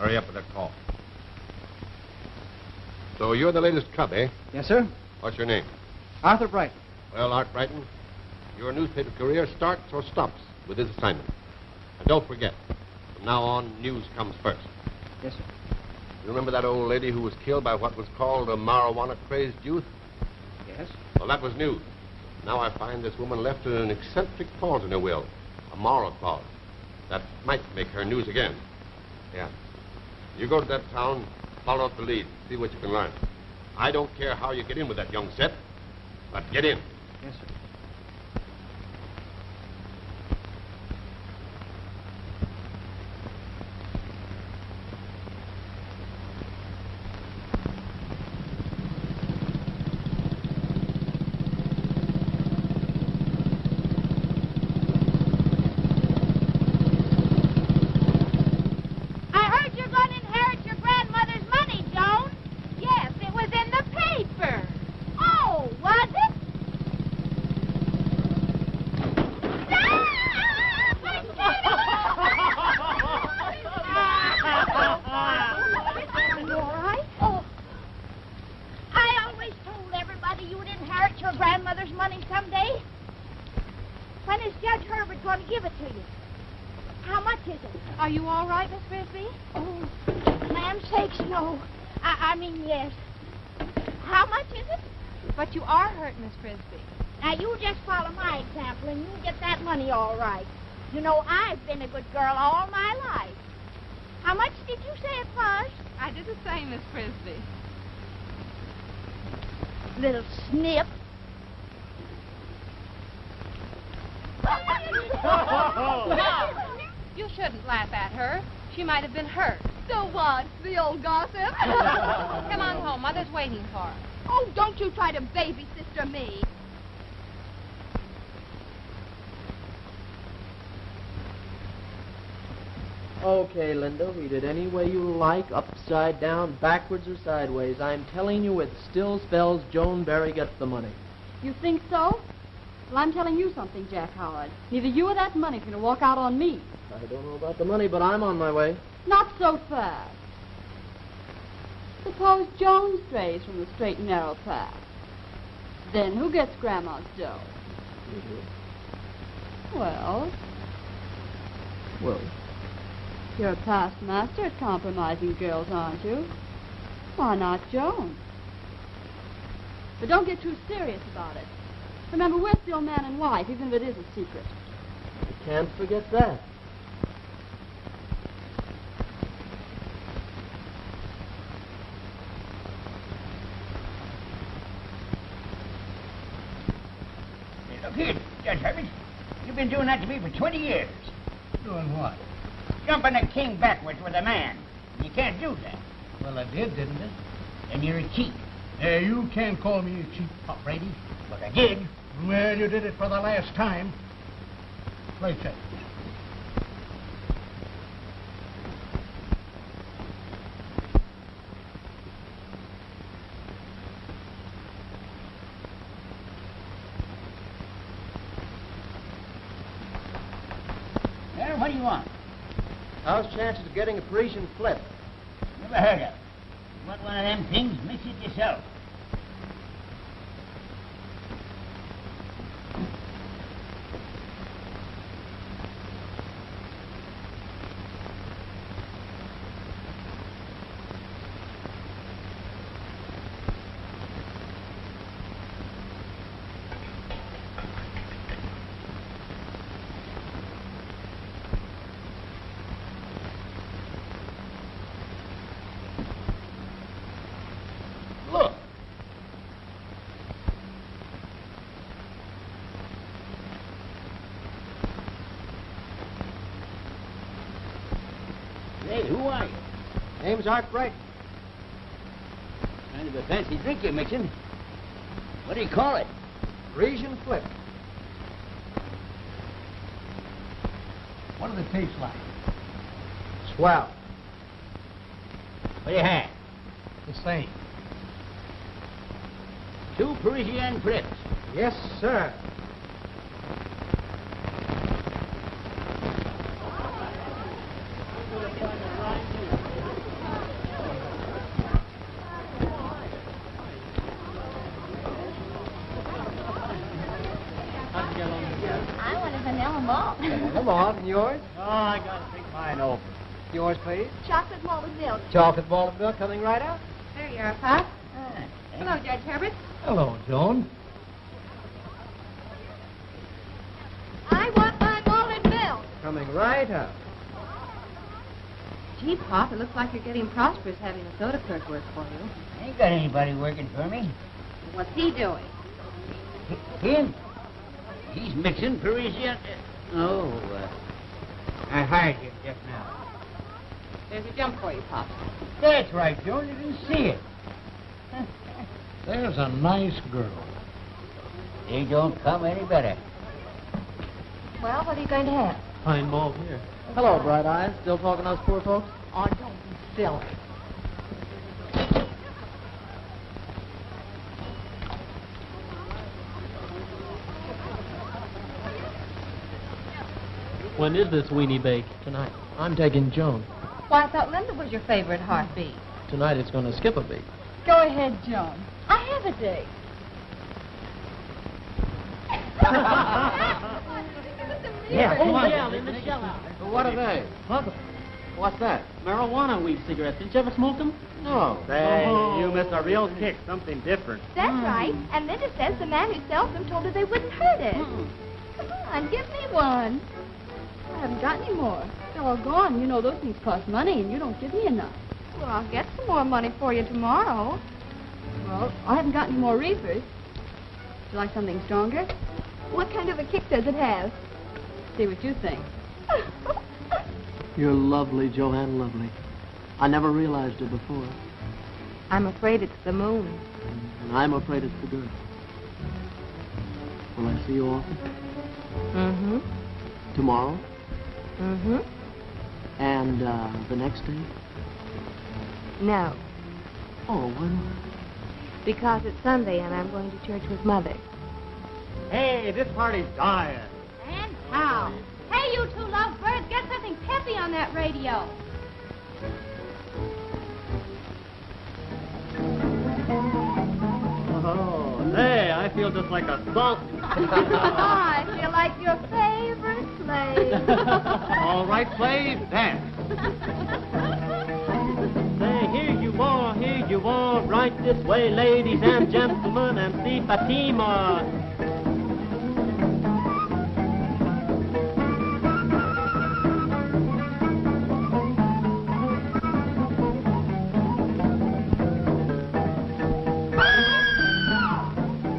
Hurry up with that call. So you're the latest cub, eh? Yes, sir. What's your name? Arthur Brighton. Well, Art Brighton, your newspaper career starts or stops with this assignment. And don't forget, from now on, news comes first. Yes, sir. You remember that old lady who was killed by what was called a marijuana-crazed youth? Yes. Well, that was news. Now I find this woman left an eccentric clause in her will, a moral clause. That might make her news again. Yeah. You go to that town, follow up the lead, see what you can learn. I don't care how you get in with that young set, but get in. Yes, sir. You know, I've been a good girl all my life. How much did you say it was? I did the same, Miss Frisbee. Little snip. You shouldn't laugh at her. She might have been hurt. So what? The old gossip? Come on home. Mother's waiting for her. Oh, don't you try to baby sister me. Okay, Linda, read it any way you like, upside down, backwards, or sideways. I'm telling you it still spells Joan Barry gets the money. You think so? Well, I'm telling you something, Jack Howard. Neither you or that money's going to walk out on me. I don't know about the money, but I'm on my way. Not so fast. Suppose Joan strays from the straight and narrow path. Then who gets Grandma's dough? You do. Well, you're a past master at compromising girls, aren't you? Why not Joan? But don't get too serious about it. Remember, we're still man and wife, even if it is a secret. You can't forget that. Hey, look here, Judge Herbert. You've been doing that to me for 20 years. Doing what? Jumping a king backwards with a man. You can't do that. Well, I did, didn't I? Then you're a cheat. You can't call me a cheap Pop Brady. But I did. Well, you did it for the last time. Play check. Well, what do you want? How's chances of getting a Parisian flip? Never heard of. You want one of them things? Mix it yourself. Hey, who are you? Name's Art Brighton. Kind of a fancy drink you're mixing. What do you call it? Parisian flip. What do they taste like? Swell. What do you have? The same. 2 Parisian flips. Yes, sir. Come on, yours? Oh, I gotta think mine over. Yours, please. Chocolate malted milk. Chocolate malted milk coming right out. There you are, Pop. Hello, Judge Herbert. Hello, Joan. I want my malted milk. Coming right out. Gee, Pop, it looks like you're getting prosperous having a soda clerk work for you. I ain't got anybody working for me. What's he doing? Him? He's mixing Parisian. Oh, I hired him just now. There's a jump for you, Pop. That's right, Joan. You didn't see it. There's a nice girl. They don't come any better. Well, what are you going to have? Pine malt here. Hello, Bright Eyes. Still talking to us poor folks? Oh, don't be silly. When is this weenie bake? Tonight. I'm taking Joan. Why, I thought Linda was your favorite heartbeat. Tonight it's going to skip a beat. Go ahead, Joan. I have a date. Yeah, come on. Yeah, Linda, shell out. what are they? What's that? Marijuana weed cigarettes. Didn't you ever smoke them? No. Say, you missed a real kick, something different. That's right. And Linda says the man who sells them told her they wouldn't hurt it. Come on, give me one. I haven't got any more. They're all gone. You know those things cost money, and you don't give me enough. Well, I'll get some more money for you tomorrow. Well, I haven't got any more reefers. Would you like something stronger? What kind of a kick does it have? See what you think. You're lovely, Joanne, lovely. I never realized it before. I'm afraid it's the moon. And I'm afraid it's the girl. Will I see you often? Mm-hmm. Tomorrow? Mm-hmm. And the next day? No, Oh, why not? because it's Sunday and I'm going to church with Mother. Hey, this party's dying. And how? Hey, you two lovebirds, get something peppy on that radio. Oh, hey, I feel just like a skunk. I feel like your favorite slave. All right, slave, dance. Say, here you are, right this way, ladies and gentlemen, and see Fatima.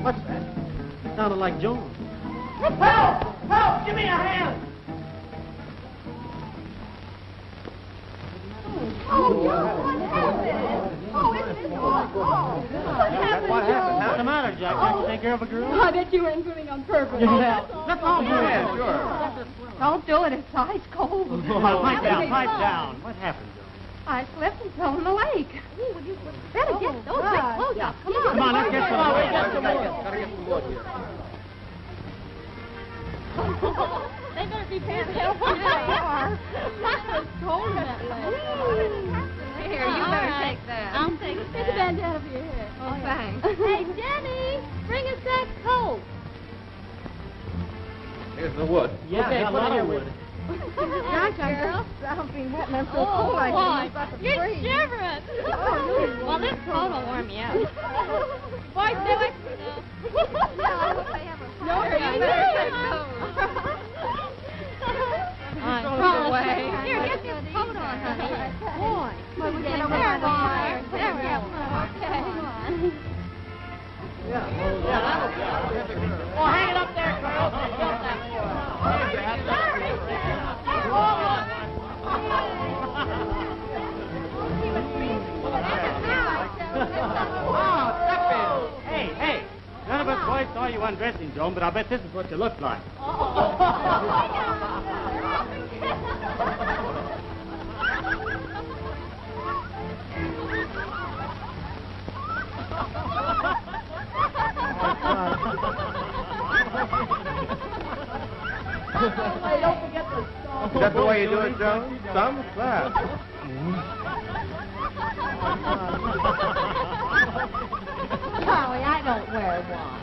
What's that? It sounded like Joan. Help! Help! Give me a hand! Oh, John, what happened? Oh, isn't this awful? What happened, What happened? What's Joe? the matter, Jack? Can't you take care of a girl? I bet you were including on purpose. Let's all do it. Sure. Don't do it. It's ice cold. Pipe down, pipe down. What happened, Joe? I slipped and fell in the lake. Ooh, will you better get those big clothes off. Come on. Come on, let's get some more. Gotta get some wood here. They better be paying attention. They are. It's cold in that lake. Here, you better take that. I'm taking Take the bandana over your head. Oh, thanks. Hey, Jenny, bring us that coat. Here's the wood. Yeah, Okay, a put lot it of here. wood. Gosh, I'm being wet and I'm so cold. I'm about to You're freeze. shivering. Well, this coat will warm you up. Boy, do it. Yeah, I hope I have a No, fire. you better take those. Throw away. Here, get this coat on, honey. Boy. Well, we get over There there. we are. There we Yeah, are. okay. Well, hang it up there, girl. Hey, hey. None of us boys saw you undressing, Joan, but I bet this is what you look like. Hey, don't forget the song. Is that the way you do it, Joe? Some class. Charlie, I don't wear one.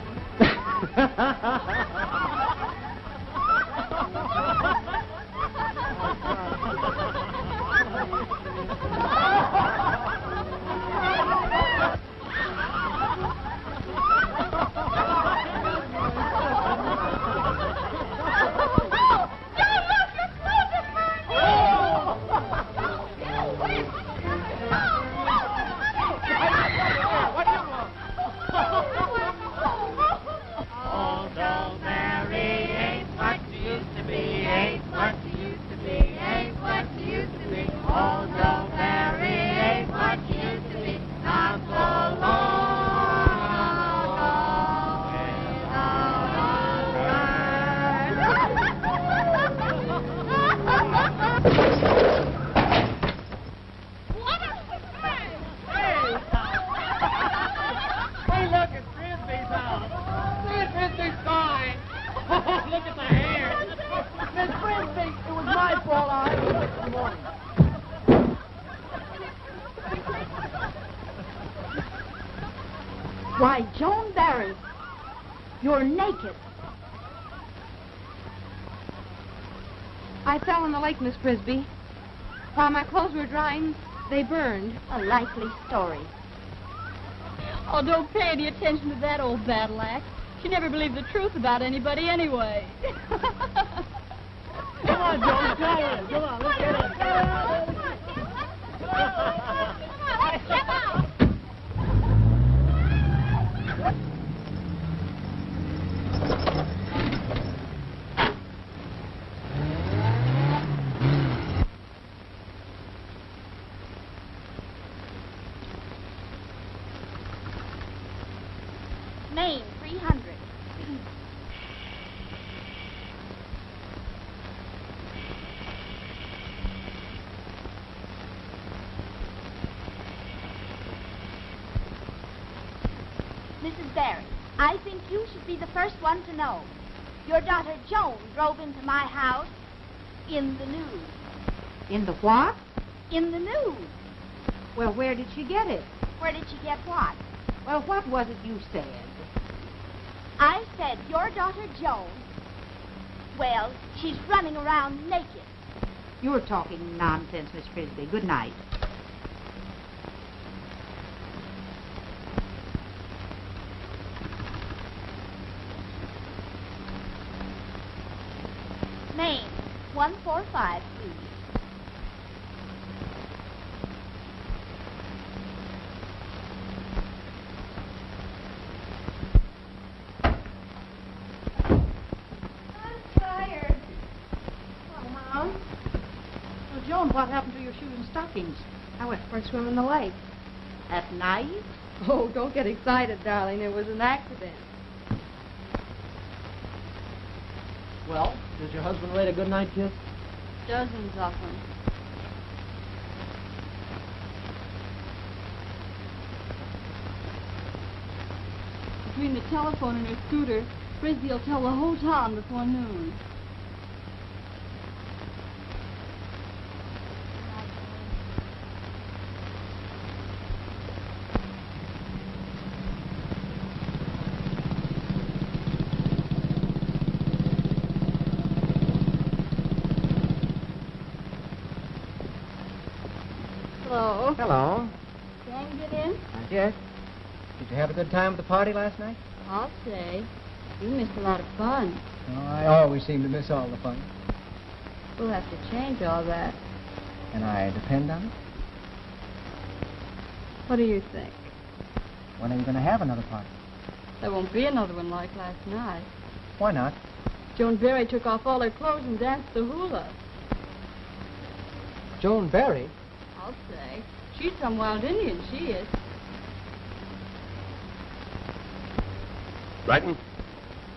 Why, Joan Barry, you're naked. I fell in the lake, Miss Frisbee. While my clothes were drying, they burned. A likely story. Oh, don't pay any attention to that old battle axe. She never believed the truth about anybody anyway. Come on, Joan, try it. Come on, let's get it. Let's get out. Maine, 300. Mrs. Barry, I think you should be the first one to know. Your daughter Joan drove into my house in the news. In the what? In the news. Well, where did she get it? Where did she get what? Well, what was it you said? I said your daughter Joan, well, she's running around naked. You're talking nonsense, Miss Frisbee. Good night. Maine, 145, please. Joan, what happened to your shoes and stockings? I went for a swim in the lake. At night? Oh, don't get excited, darling. It was an accident. Well, does your husband rate a good night kiss? Dozens of them. Between the telephone and her scooter, Frisbee will tell the whole town before noon. Hello. Hello. Can you get in? Not yet. Did you have a good time at the party last night? I'll say. You missed a lot of fun. Oh, I always seem to miss all the fun. We'll have to change all that. Can I depend on it? What do you think? When are you going to have another party? There won't be another one like last night. Why not? Joan Barry took off all her clothes and danced the hula. Joan Barry? I'll say. She's some wild Indian, she is. Brighton,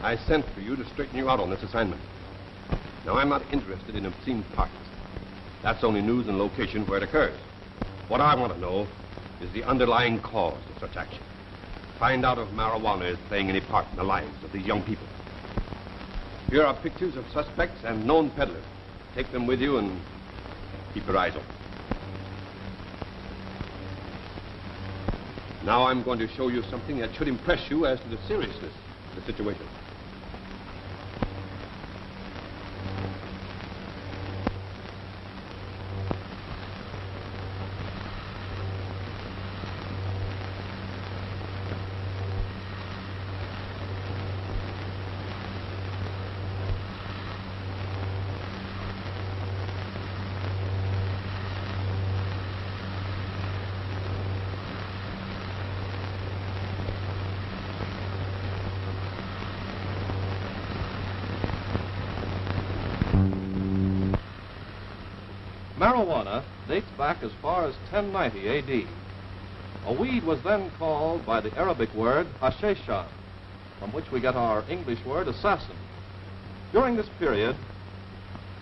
I sent for you to straighten you out on this assignment. Now, I'm not interested in obscene parties. That's only news and location where it occurs. What I want to know is the underlying cause of such action. Find out if marijuana is playing any part in the lives of these young people. Here are pictures of suspects and known peddlers. Take them with you and keep your eyes open. Now I'm going to show you something that should impress you as to the seriousness of the situation. Marijuana dates back as far as 1090 A.D. A weed was then called by the Arabic word hashishan, from which we get our English word assassin. During this period,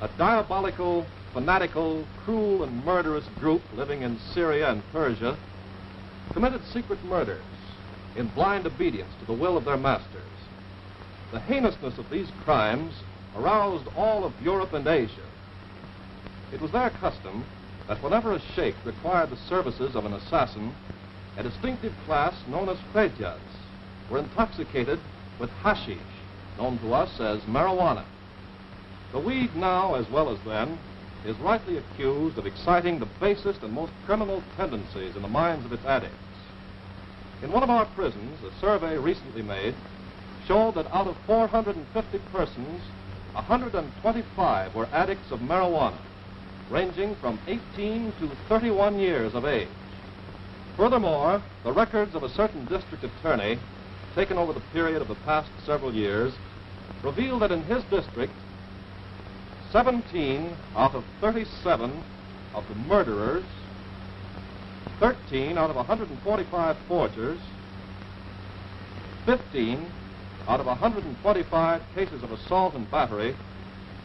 a diabolical, fanatical, cruel, and murderous group living in Syria and Persia committed secret murders in blind obedience to the will of their masters. The heinousness of these crimes aroused all of Europe and Asia. It was their custom that whenever a sheikh required the services of an assassin, a distinctive class known as fejjas were intoxicated with hashish, known to us as marijuana. The weed now, as well as then, is rightly accused of exciting the basest and most criminal tendencies in the minds of its addicts. In one of our prisons, a survey recently made showed that out of 450 persons, 125 were addicts of marijuana, ranging from 18 to 31 years of age. Furthermore, the records of a certain district attorney, taken over the period of the past several years, reveal that in his district, 17 out of 37 of the murderers, 13 out of 145 forgers, 15 out of 125 cases of assault and battery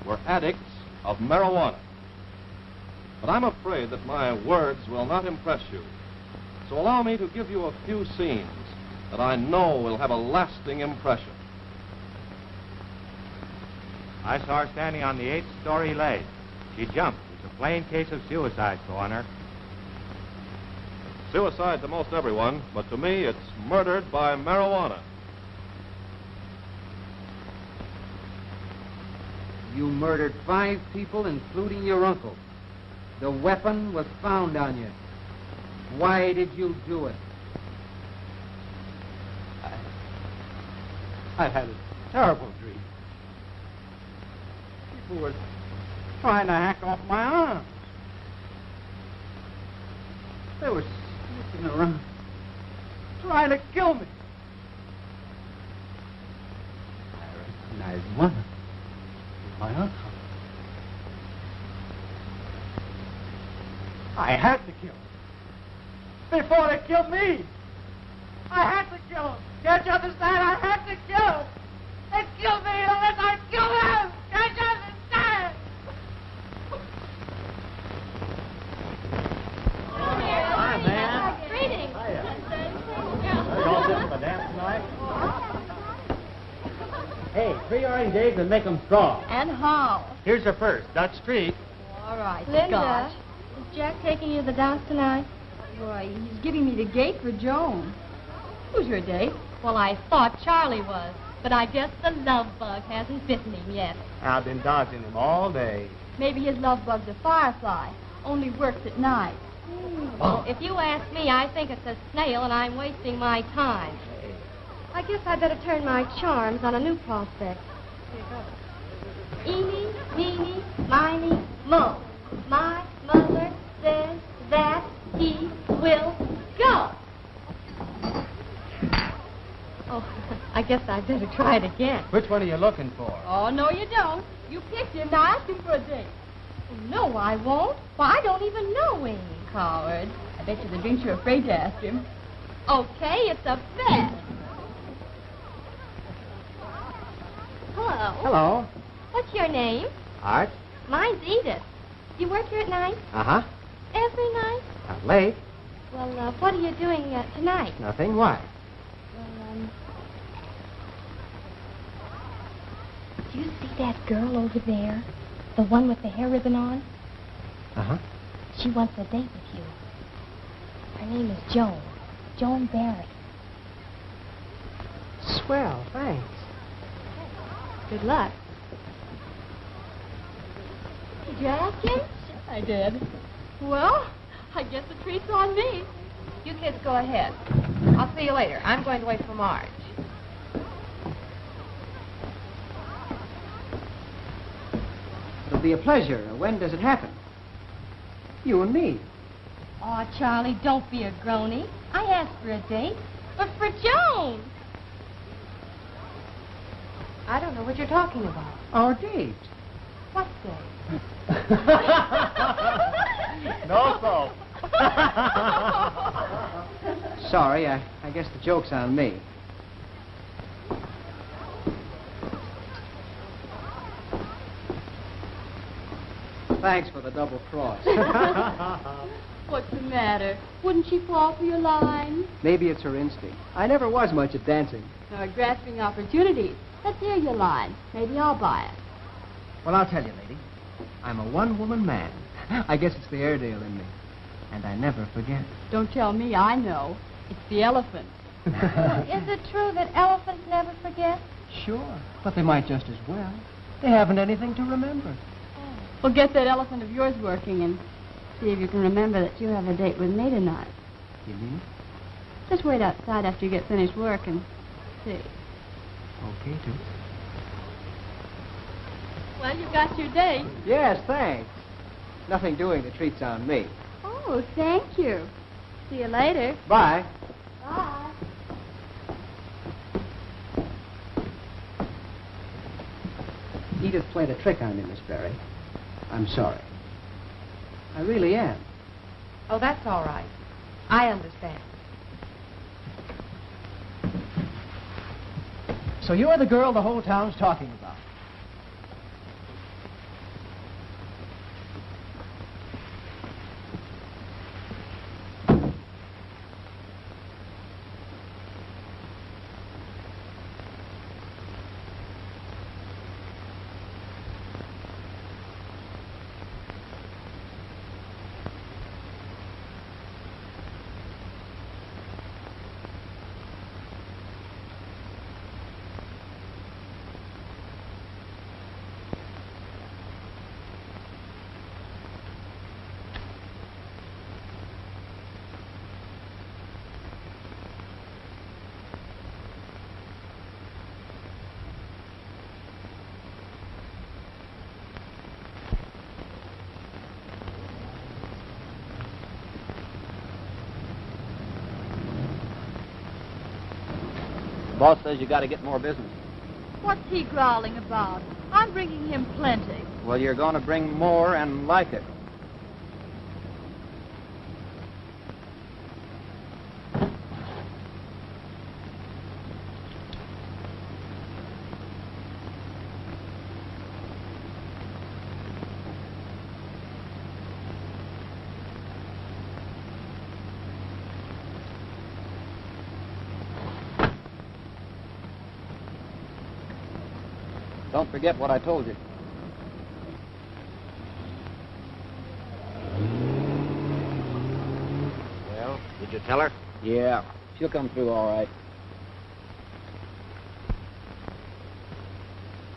were addicts of marijuana. But I'm afraid that my words will not impress you. So allow me to give you a few scenes that I know will have a lasting impression. I saw her standing on the 8th-story ledge. She jumped. It's a plain case of suicide, Coroner. Suicide to most everyone, but to me it's murdered by marijuana. You murdered 5 people, including your uncle. The weapon was found on you. Why did you do it? I've had a terrible dream. People were trying to hack off my arms. They were sneaking around, trying to kill me. I recognized one as my uncle. I had to kill him before they killed me. I had to kill him. Can't you understand? I had to kill him. They killed me unless I kill them. Can't you understand? Hi, man. Greetings. You all sitting for the dance tonight? Hey, 3 oranges and make them strong. And how? Here's your first, Dutch Street. All right, Linda, Scotch. is Jack taking you to the dance tonight? Boy, he's giving me the gate for Joan. Who's your date? Well, I thought Charlie was, but I guess the love bug hasn't bitten him yet. I've been dodging him all day. Maybe his love bug's a firefly, only works at night. Well, if you ask me, I think it's a snail and I'm wasting my time. I guess I better turn my charms on a new prospect. Eeny, meeny, miny, mo. My mother says that he will go. Oh, I guess I better try it again. Which one are you looking for? Oh, no, you don't. You picked him. Now ask him for a date. No, I won't. Why, I don't even know him. Coward. I bet you the drinks you're afraid to ask him. Okay, it's a bet. Hello. Hello. What's your name? Art? Mine's Edith. You work here at night? Uh-huh. Every night? Not late. Well, what are you doing tonight? Nothing. Why? Well, do you see that girl over there? The one with the hair ribbon on? Uh-huh. She wants a date with you. Her name is Joan. Joan Barry. Swell, thanks. Good luck. Did you ask him? I did. Well, I guess the treat's on me. You kids go ahead. I'll see you later. I'm going to wait for Marge. It'll be a pleasure. When does it happen? You and me. Oh, Charlie, don't be a groany. I asked for a date, but for Joan. I don't know what you're talking about. Our date. What day? No soap. Sorry, I guess the joke's on me. Thanks for the double cross. What's the matter? Wouldn't she fall for your line? Maybe it's her instinct. I never was much at dancing. Grasping opportunities. Let's hear your line. Maybe I'll buy it. Well, I'll tell you, lady. I'm a one-woman man, I guess it's the Airedale in me. And I never forget. Don't tell me, I know. It's the elephant. Is it true that elephants never forget? Sure, but they might just as well. They haven't anything to remember. Well, get that elephant of yours working and see if you can remember that you have a date with me tonight. You mean? Just wait outside after you get finished work and see. Okay, too. Well, you got your date. Yes, thanks. Nothing doing, the treat's on me. Oh, thank you. See you later. Bye. Bye. Edith played a trick on me, Miss Berry. I'm sorry. I really am. Oh, that's all right. I understand. So you're the girl the whole town's talking about. Boss says you got to get more business. What's he growling about? I'm bringing him plenty. Well, you're going to bring more and like it. Don't forget what I told you. Well, did you tell her? Yeah, she'll come through all right.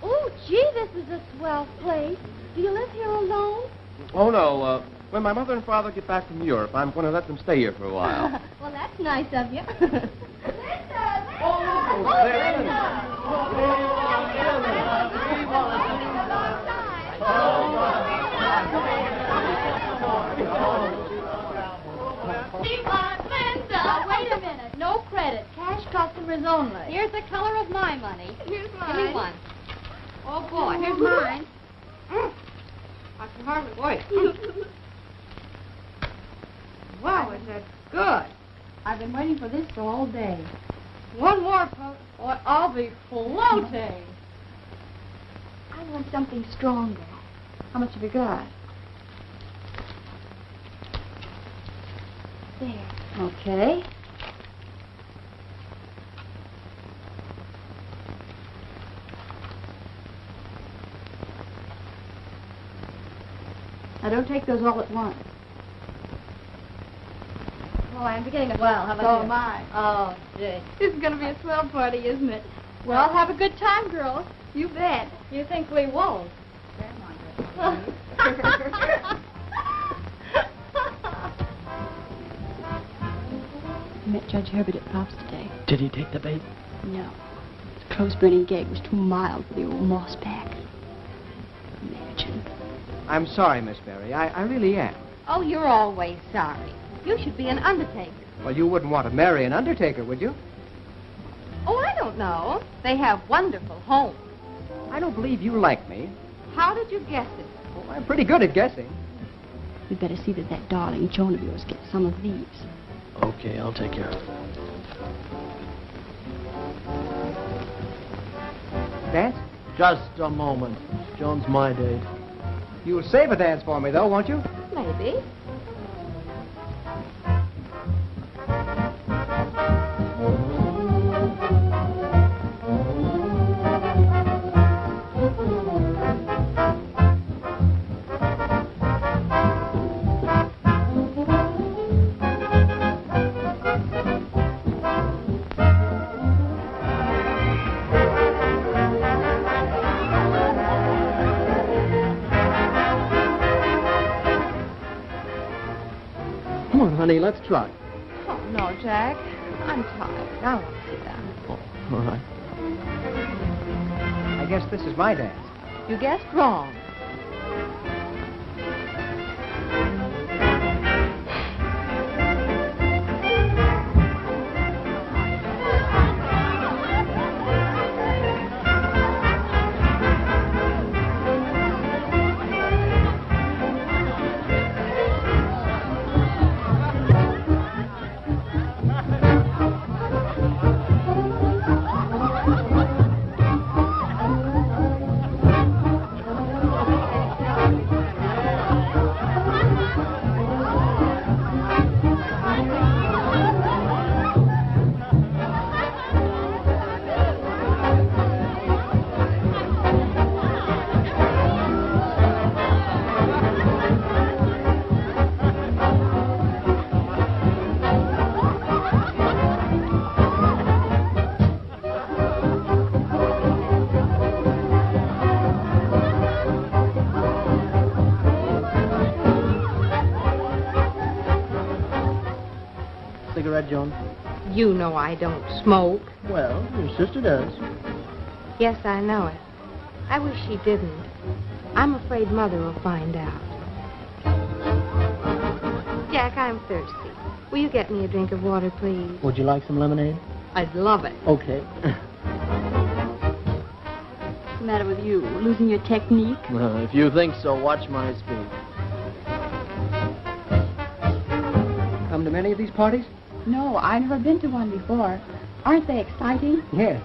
Oh, gee, this is a swell place. Do you live here alone? Oh, no. When my mother and father get back from Europe, I'm going to let them stay here for a while. Well, that's nice of you. Wait a minute. No credit. Cash customers only. Here's the color of my money. Here's Give me one. Oh, boy, here's mine. I can hardly wait. Wow, is that good? I've been waiting for this all day. One more, folks. Boy, I'll be floating. I want something stronger. How much have you got? There. Okay. Now, don't take those all at once. Oh, I'm beginning to well. How So about am you? I. Oh, gee. This is going to be a swell party, isn't it? Well, have a good time, girls. You bet. You think we won't? I met Judge Herbert at Pop's today. Did he take the bait? No. His close-burning gag was too mild for the old moss pack. Imagine. I'm sorry, Miss Berry. I really am. Oh, you're always sorry. You should be an undertaker. Well, you wouldn't want to marry an undertaker, would you? Oh, I don't know. They have wonderful homes. I don't believe you like me. How did you guess it? Oh, I'm pretty good at guessing. We'd better see that that darling Joan of yours gets some of these. Okay, I'll take care of it. Dance? Just a moment. Joan's my date. You'll save a dance for me, though, won't you? Maybe. Come on, honey, let's try. Oh, no, Jack. I'm tired. I want to sit down. Oh, all right. I guess this is my dance. You guessed wrong. Cigarette, Joan? You know I don't smoke. Well, your sister does. Yes, I know it. I wish she didn't. I'm afraid Mother will find out. Jack, I'm thirsty. Will you get me a drink of water, please? Would you like some lemonade? I'd love it. Okay. What's the matter with you? Losing your technique? If you think so, watch my speed. Come to many of these parties? No, I've never been to one before. Aren't they exciting? Yes.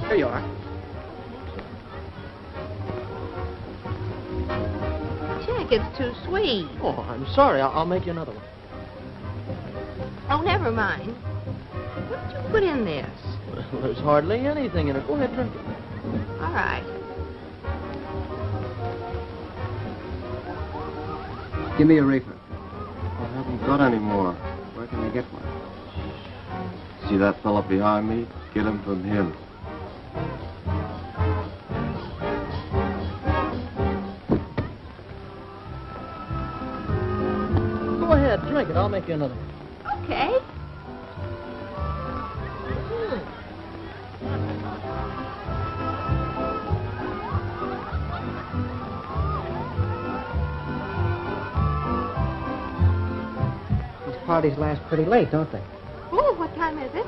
Here you are. Jack, it's too sweet. Oh, I'm sorry. I'll make you another one. Oh, never mind. What did you put in this? Well, there's hardly anything in it. Go ahead, drink it. All right. Give me a reefer. I haven't got any more. Where can I get one? See that fella behind me? Get him from him. Go ahead, drink it. I'll make you another one. Okay. Parties last pretty late, don't they? Oh, what time is it?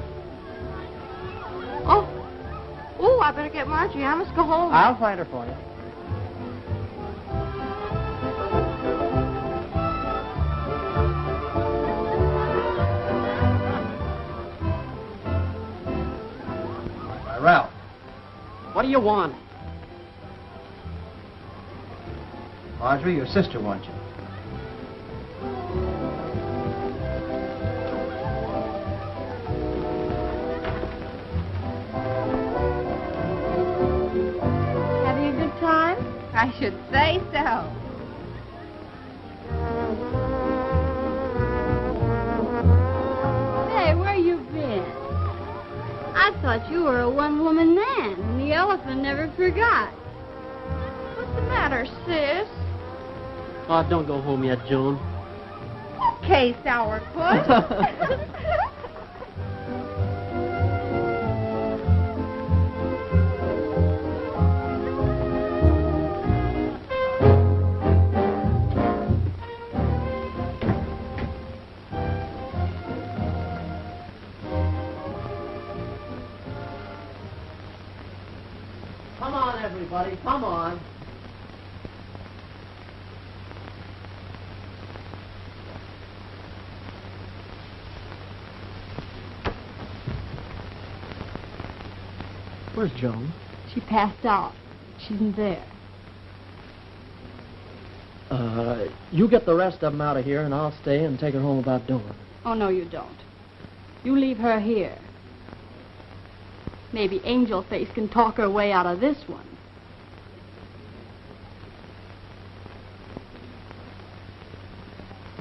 Oh, I better get Marjorie. I must go home. I'll find her for you. Ralph, what do you want? Marjorie, your sister wants you. I should say so. Hey, where you been? I thought you were a one-woman man, and the elephant never forgot. What's the matter, sis? Oh, don't go home yet, Joan. Okay, sourpuss. Come on, everybody. Come on. Where's Joan? She passed out. She isn't there. You get the rest of them out of here, and I'll stay and take her home about dawn. Oh, no, you don't. You leave her here. Maybe Angel Face can talk her way out of this one.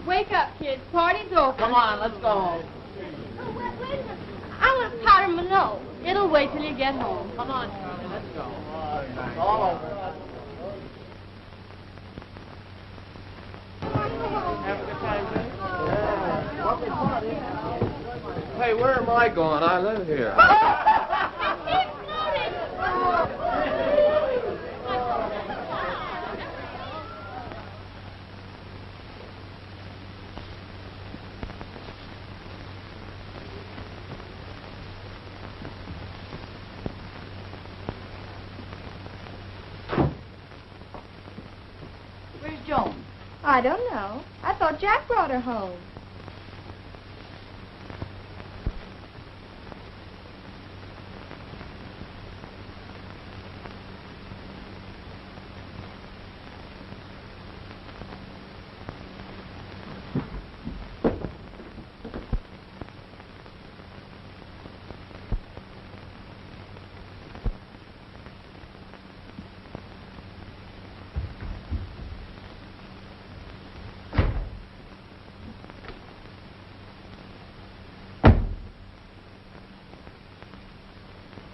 Wake up, kids. Party's over. Come on, let's go home. Oh, wait a minute. I want to powder my nose. It'll wait till you get home. Come on, Charlie, let's go. It's all over. Have a good time, Hey, where am I going? I live here. Where's Joan? I don't know. I thought Jack brought her home.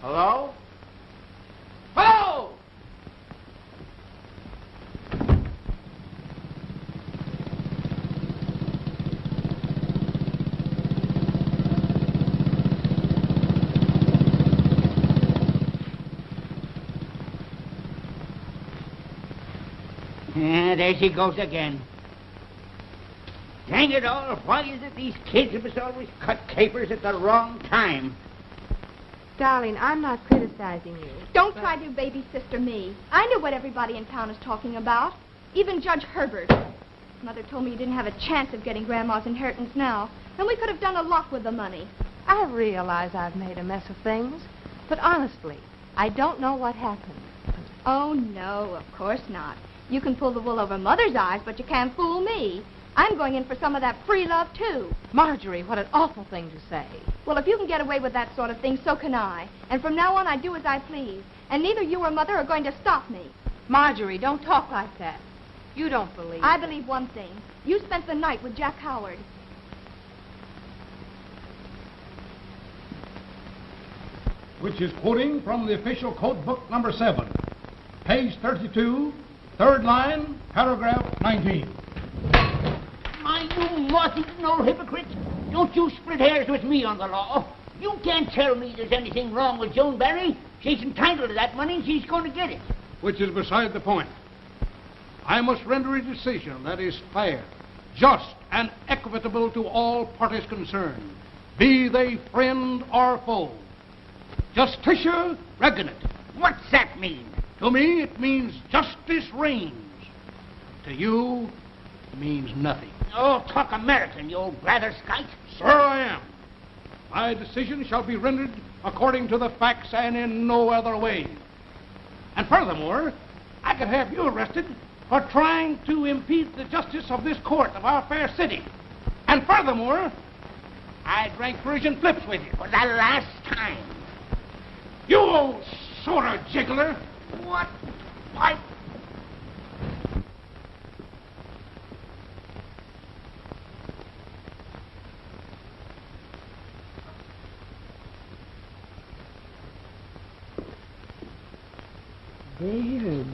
Hello? Hello! There she goes again. Dang it all, why is it these kids must always cut capers at the wrong time? Darling, I'm not criticizing you. Don't try to baby sister me. I know what everybody in town is talking about. Even Judge Herbert. Mother told me you didn't have a chance of getting Grandma's inheritance now. And we could have done a lot with the money. I realize I've made a mess of things, but honestly, I don't know what happened. Oh, no, of course not. You can pull the wool over Mother's eyes, but you can't fool me. I'm going in for some of that free love, too. Marjorie, what an awful thing to say. Well, if you can get away with that sort of thing, so can I. And from now on, I do as I please. And neither you or Mother are going to stop me. Marjorie, don't talk like that. You don't believe I believe one thing. You spent the night with Jack Howard. Which is quoting from the official code book number 7, page 32, third line, paragraph 19. My, you moth-eaten old hypocrite. Don't you split hairs with me on the law. You can't tell me there's anything wrong with Joan Barry. She's entitled to that money and she's going to get it. Which is beside the point. I must render a decision that is fair, just, and equitable to all parties concerned, be they friend or foe. Justitia regnat. What's that mean? To me, it means justice reigns. To you, it means nothing. Oh, talk American, you old blatherskite. Sir, I am. My decision shall be rendered according to the facts and in no other way. And furthermore, I could have you arrested for trying to impede the justice of this court of our fair city. And furthermore, I drank Persian flips with you. For the last time. You old sort of jiggler. What? Why?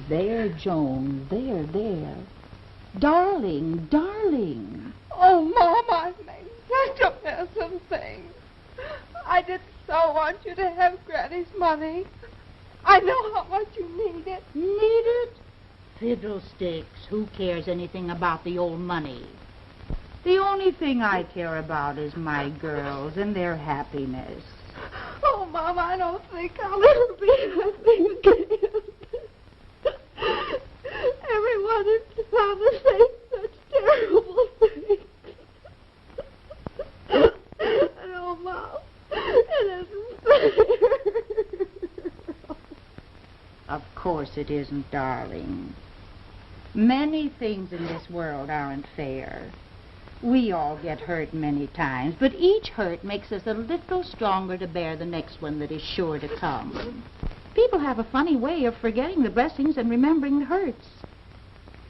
There, Joan. There. Darling. Oh, Mom, I've made such a mess of things. I did so want you to have Granny's money. I know how much you need it. Need it? Fiddlesticks. Who cares anything about the old money? The only thing I care about is my girls and their happiness. Oh, Mom, I don't think I'll ever be happy again. Everyone in town is saying such terrible things. And oh, Mom, it isn't fair. Of course it isn't, darling. Many things in this world aren't fair. We all get hurt many times, but each hurt makes us a little stronger to bear the next one that is sure to come. People have a funny way of forgetting the blessings and remembering the hurts.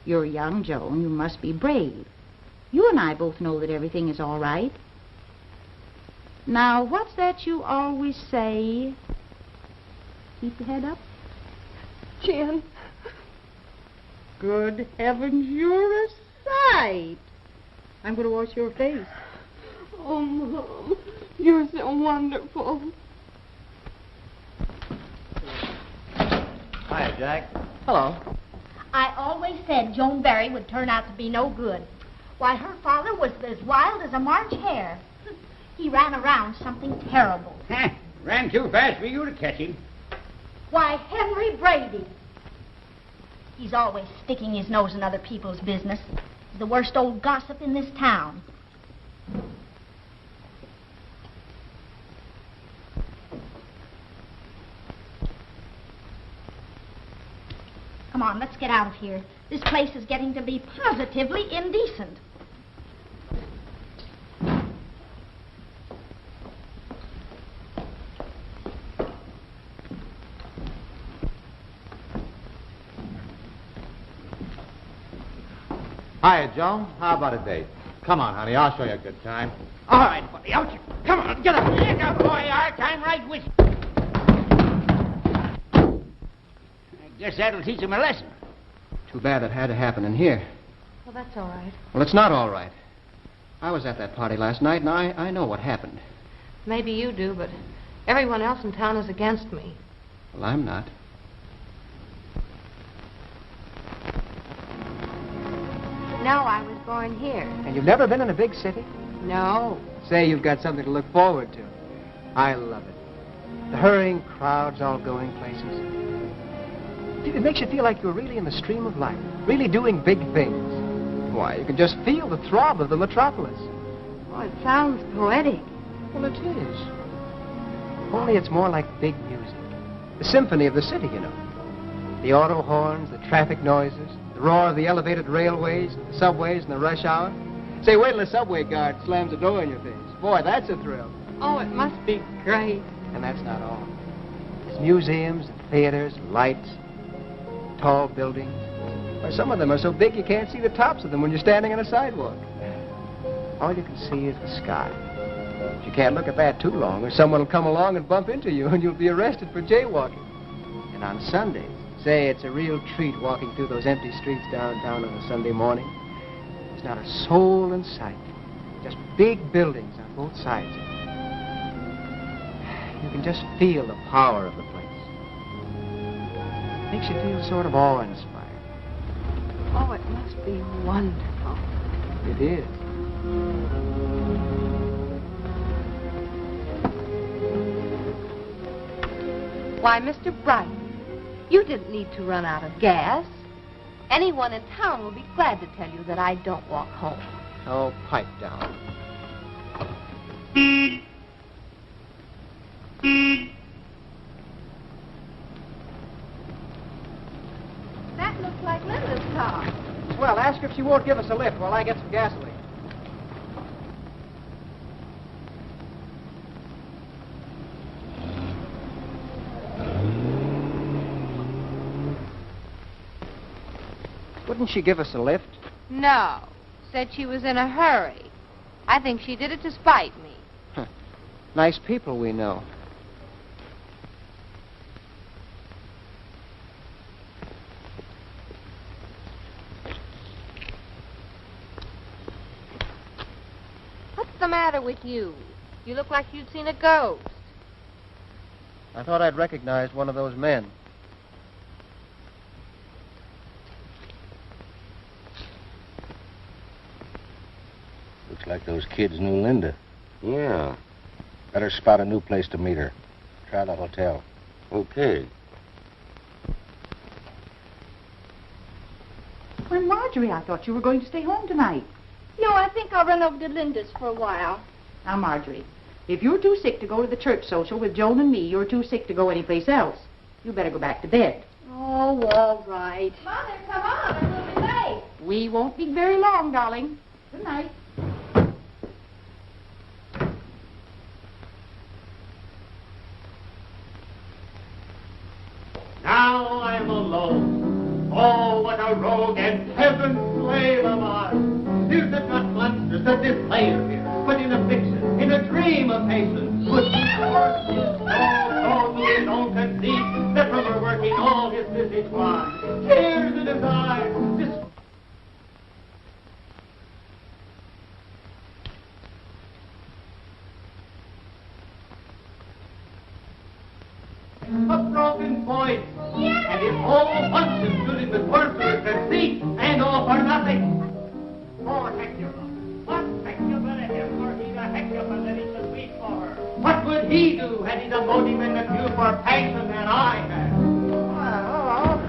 You're young, Joan. You must be brave. You and I both know that everything is all right. Now, what's that you always say? keep your head up? Jan. Good heavens, you're a sight. I'm going to wash your face. Oh, Mom, you're so wonderful. Hi, Jack. Hello. I always said Joan Barry would turn out to be no good. Why, her father was as wild as a March hare. He ran around something terrible. Ran too fast for you to catch him. Why, Henry Brady. He's always sticking his nose in other people's business. He's the worst old gossip in this town. Come on, let's get out of here. This place is getting to be positively indecent. Hiya, Joan. How about a date? Come on, honey. I'll show you a good time. All right, buddy, out you. Come on, get up. Here you go, boy. Our time right with you. I guess that'll teach him a lesson. Too bad it had to happen in here. Well, that's all right. Well, it's not all right. I was at that party last night, and I know what happened. Maybe you do, but everyone else in town is against me. Well, I'm not. No, I was born here. And you've never been in a big city? No. Say you've got something to look forward to. I love it. The hurrying crowds all going places. It makes you feel like you're really in the stream of life, really doing big things. Why, you can just feel the throb of the metropolis. Oh, it sounds poetic. Well, it is. Only it's more like big music. The symphony of the city, you know. The auto horns, the traffic noises, the roar of the elevated railways, the subways, and the rush hour. Say, wait till the subway guard slams the door in your face. Boy, that's a thrill. Oh, it must be great. And that's not all. There's museums and theaters and lights, tall buildings. Why, some of them are so big you can't see the tops of them when you're standing on a sidewalk. All you can see is the sky. But you can't look at that too long, or someone will come along and bump into you, and you'll be arrested for jaywalking. And on Sundays, say, it's a real treat walking through those empty streets downtown on a Sunday morning. There's not a soul in sight. Just big buildings on both sides of it. You can just feel the power of the place. Makes you feel sort of awe-inspired. Oh, it must be wonderful. It is. Why, Mr. Bright, you didn't need to run out of gas. Anyone in town will be glad to tell you that I don't walk home. Oh, pipe down. That looks like Linda's car. Well, ask her if she won't give us a lift while I get some gasoline. Wouldn't she give us a lift? No. Said she was in a hurry. I think she did it to spite me. Huh. Nice people we know. What's the matter with you? You look like you'd seen a ghost. I thought I'd recognized one of those men. Looks like those kids knew Linda. Yeah. Better spot a new place to meet her. Try the hotel. Okay. Well, Marjorie, I thought you were going to stay home tonight. No, I think I'll run over to Linda's for a while. Now, Marjorie, if you're too sick to go to the church social with Joan and me, you're too sick to go anyplace else. You better go back to bed. Oh, all right. Mother, come on, or we'll be late. We won't be very long, darling. Good night. Now I'm alone. Oh, what a rogue and heaven's slave am I. Is it not monstrous that this player here, but in a fiction, in a dream of patience, would be so don't conceive that is each one. Tears in his eyes. A broken voice, and his whole function filled with worthless deceit, and all for nothing. Poor Hecuba. What Hecuba to him, or he the Hecuba that he should weep for her? What would he do had he the motive and the view for passion that I had? Hello.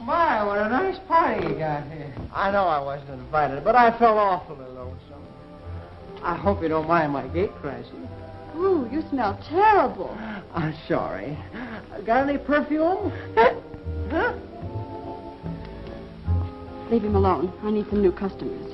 My, what a nice party you got here. I know I wasn't invited, but I felt awfully lonesome. I hope you don't mind my gate crashing. Ooh, you smell terrible. I'm sorry. Got any perfume? Huh? Leave him alone. I need some new customers.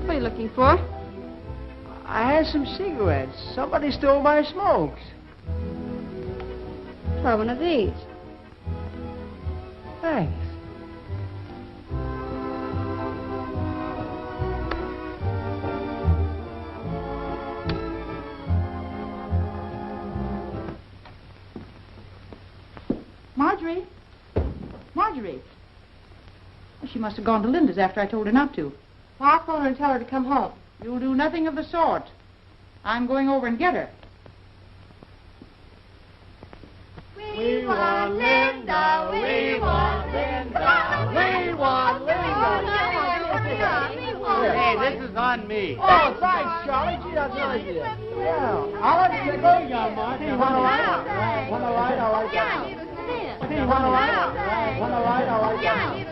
What are you looking for? I had some cigarettes. Somebody stole my smokes. Try one of these. Thanks. Marjorie? Marjorie? She must have gone to Linda's after I told her not to. Well, I'll phone her and tell her to come home. You'll do nothing of the sort. I'm going over and get her. We want Linda, we want Linda, we want Linda. Hey, this is on me. Oh, thanks, Charlie. Gee, that's nice of you. Yeah. I'll let you go. You got Mark. Hey, want a light? Want a light? All right. Hey, want a light? Want a light? All right.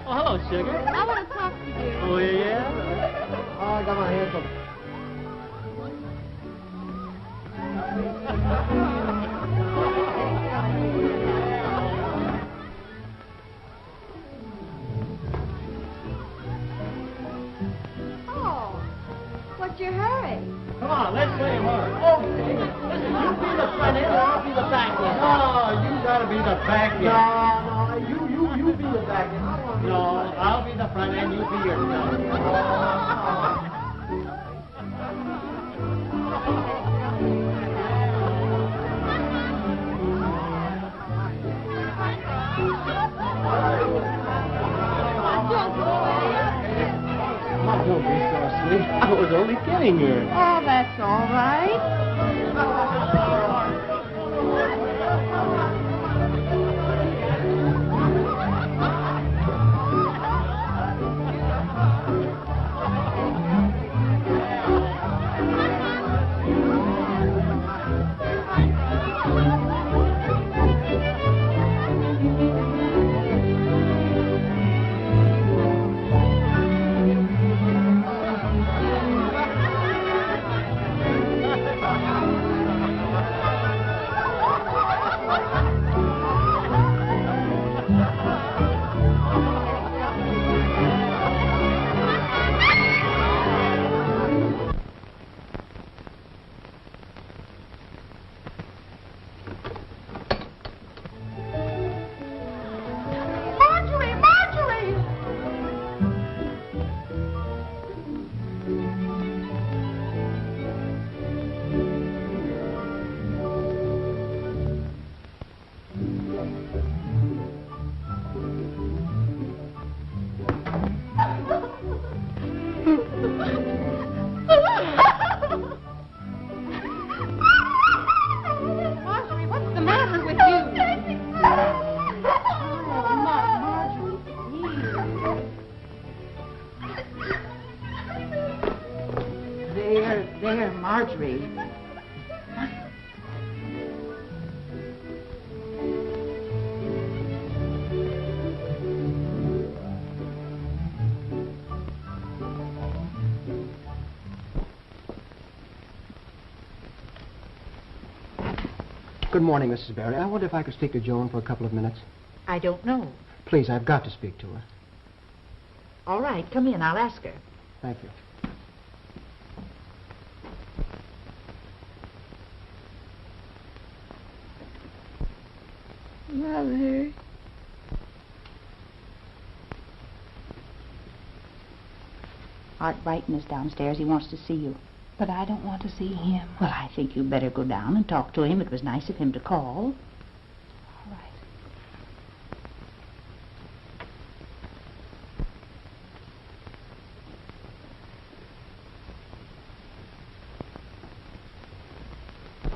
Oh, hello, sugar. I want to talk to you, dear. Oh, yeah? Oh, I got my hands up. Oh, what's your hurry? Come on, let's play hard. Okay. Listen, you be the front end, or I'll be the back end. No, you gotta be the back end. No, you be the back end. No, I'll be the front end, you be yourself. Oh, don't be so sweet. I was only kidding you. Oh, that's all right. There, Marjorie. Good morning, Mrs. Barry. I wonder if I could speak to Joan for a couple of minutes. I don't know. Please, I've got to speak to her. All right, come in. I'll ask her. Thank you. Mother. Art Brighton is downstairs. He wants to see you. But I don't want to see him. Well, I think you'd better go down and talk to him. It was nice of him to call. All right.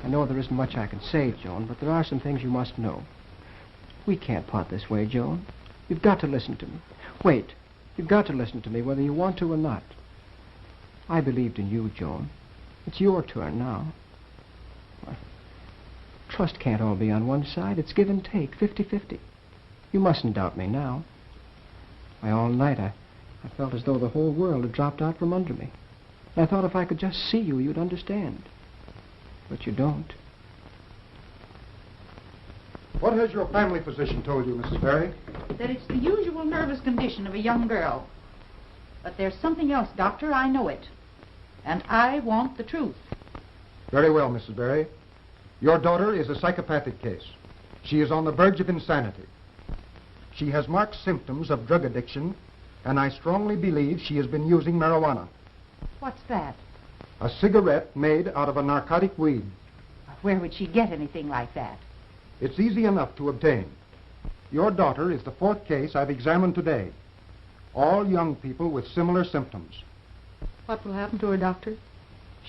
I know there isn't much I can say, Joan, but there are some things you must know. We can't part this way, Joan. You've got to listen to me. Wait. You've got to listen to me whether you want to or not. I believed in you, Joan. It's your turn now. Well, trust can't all be on one side. It's give and take, 50-50. You mustn't doubt me now. Why, all night I felt as though the whole world had dropped out from under me. And I thought if I could just see you, you'd understand. But you don't. What has your family physician told you, Mrs. Berry? That it's the usual nervous condition of a young girl. But there's something else, Doctor. I know it. And I want the truth. Very well, Mrs. Berry. Your daughter is a psychopathic case. She is on the verge of insanity. She has marked symptoms of drug addiction, and I strongly believe she has been using marijuana. What's that? A cigarette made out of a narcotic weed. Where would she get anything like that? It's easy enough to obtain. Your daughter is the fourth case I've examined today. All young people with similar symptoms. What will happen to her, Doctor?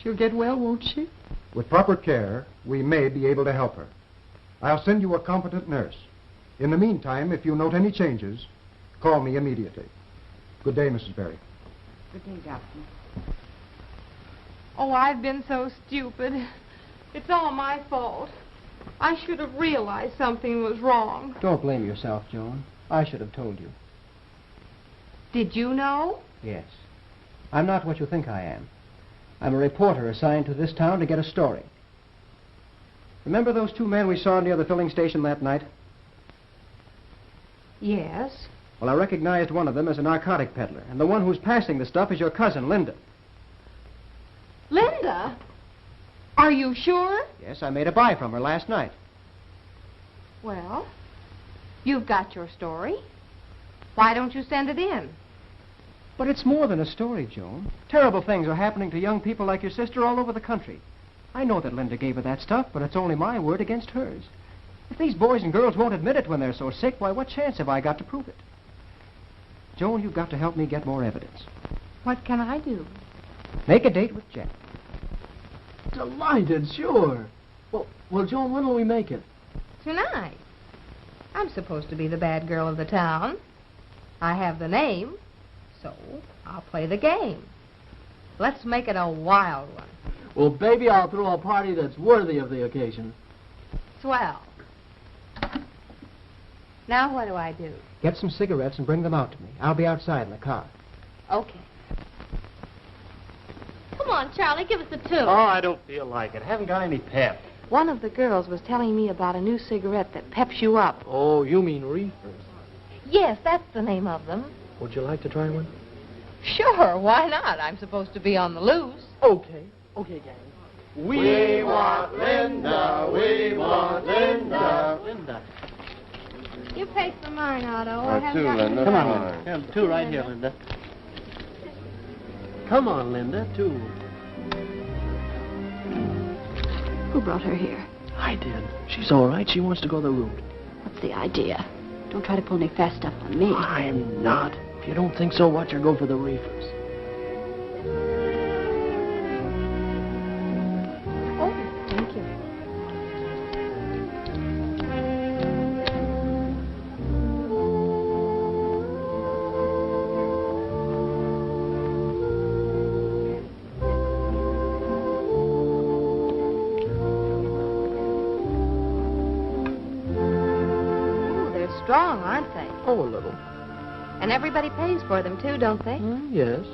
She'll get well, won't she? With proper care, we may be able to help her. I'll send you a competent nurse. In the meantime, if you note any changes, call me immediately. Good day, Mrs. Berry. Good day, Doctor. Oh, I've been so stupid. It's all my fault. I should have realized something was wrong. Don't blame yourself, Joan. I should have told you. Did you know? Yes. I'm not what you think I am. I'm a reporter assigned to this town to get a story. Remember those two men we saw near the filling station that night? Yes. Well, I recognized one of them as a narcotic peddler, and the one who's passing the stuff is your cousin, Linda. Linda? Are you sure? Yes, I made a buy from her last night. Well, you've got your story. Why don't you send it in? But it's more than a story, Joan. Terrible things are happening to young people like your sister all over the country. I know that Linda gave her that stuff, but it's only my word against hers. If these boys and girls won't admit it when they're so sick, why, what chance have I got to prove it? Joan, you've got to help me get more evidence. What can I do? Make a date with Jack. Delighted, sure. Well, Joan, when will we make it? Tonight. I'm supposed to be the bad girl of the town. I have the name, so I'll play the game. Let's make it a wild one. Well, baby, I'll throw a party that's worthy of the occasion. Swell. Now what do I do? Get some cigarettes and bring them out to me. I'll be outside in the car. Okay. Come on, Charlie, give us a tune. Oh, I don't feel like it. Haven't got any pep. One of the girls was telling me about a new cigarette that peps you up. Oh, you mean reefers. Yes, that's the name of them. Would you like to try one? Sure, why not? I'm supposed to be on the loose. Okay, gang. We want Linda, we want Linda. Linda. You paid for mine, Otto. I haven't two, got Linda. Come on, Linda. Here, two right here, Linda. Come on, Linda, two. Who brought her here? I did. She's all right. She wants to go the route. What's the idea? Don't try to pull any fast stuff on me. I'm not. If you don't think so, watch her go for the reefers. Oh, thank you. Strong, aren't they? Oh, a little. And everybody pays for them, too, don't they? Yes.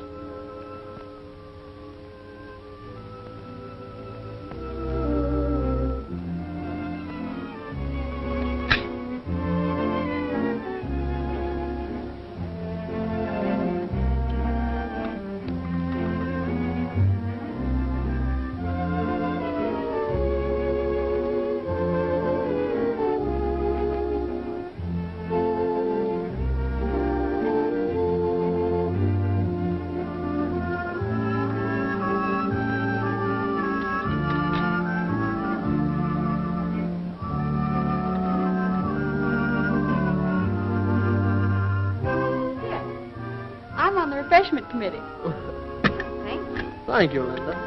refreshment committee. Thank you. Thank you, Linda.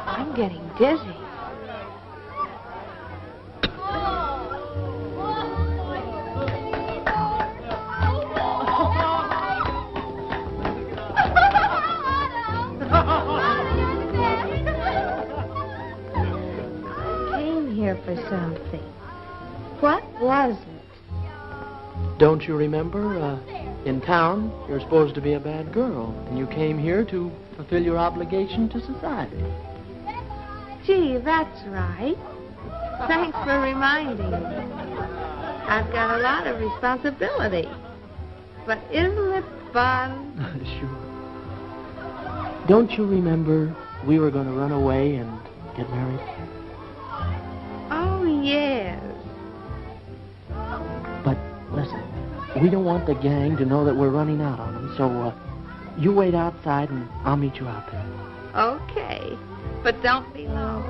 I'm getting dizzy. Came here for something. What was it? Don't you remember, in town, you're supposed to be a bad girl, and you came here to fulfill your obligation to society. Gee, that's right. Thanks for reminding me. I've got a lot of responsibility. But isn't it fun? Sure. Don't you remember we were going to run away and get married? Oh, yes. But listen, we don't want the gang to know that we're running out on them, so you wait outside and I'll meet you out there. Okay. But don't be long.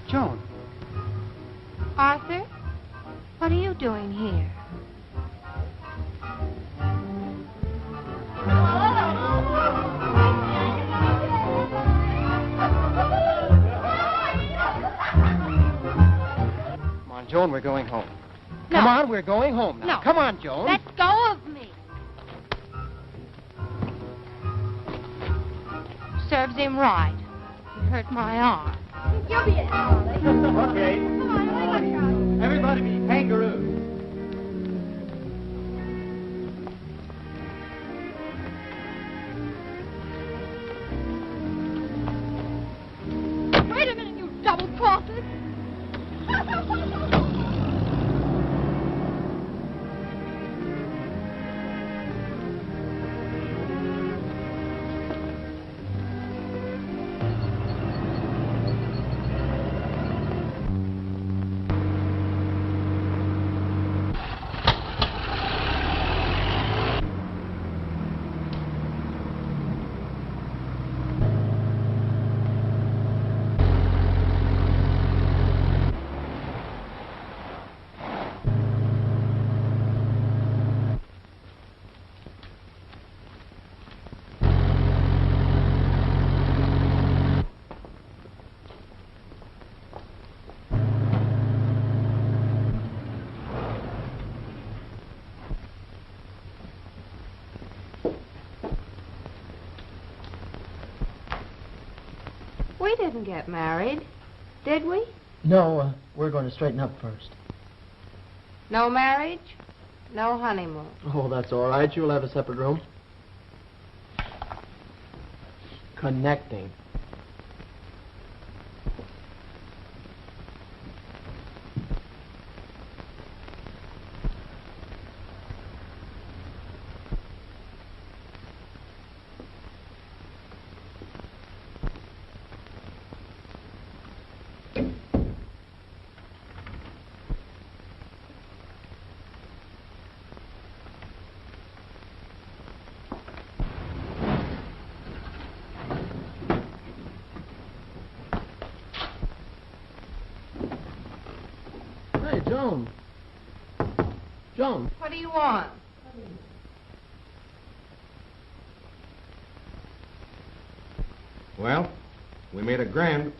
Joan. Arthur, what are you doing here? Come on, Joan, we're going home. No. Come on, we're going home now. No. Come on, Joan. Let go of me. Serves him right. He hurt my arm. You'll be it, Charlie. Okay. Come on, Everybody be kangaroos. Wait a minute, you double-crosses. We didn't get married, did we? No, we're going to straighten up first. No marriage, no honeymoon. Oh, that's all right. You'll have a separate room. Connecting. Hey, Joan. Joan. What do you want? Well, we made a grand.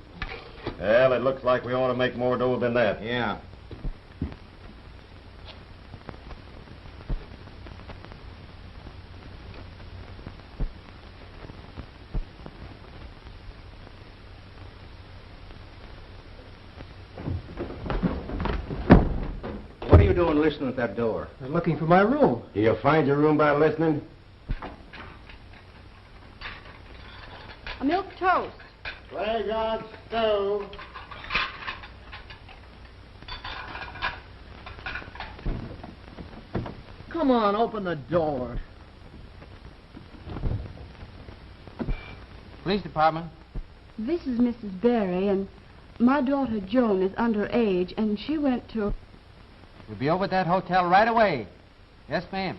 Well, it looks like we ought to make more dough than that. Yeah. What are you doing listening at that door? I'm looking for my room. You'll find your room by listening? toast. Leg on stove. Come on, open the door. Police department. This is Mrs. Berry, and my daughter Joan is underage, and she went to... We'll be over at that hotel right away. Yes, ma'am.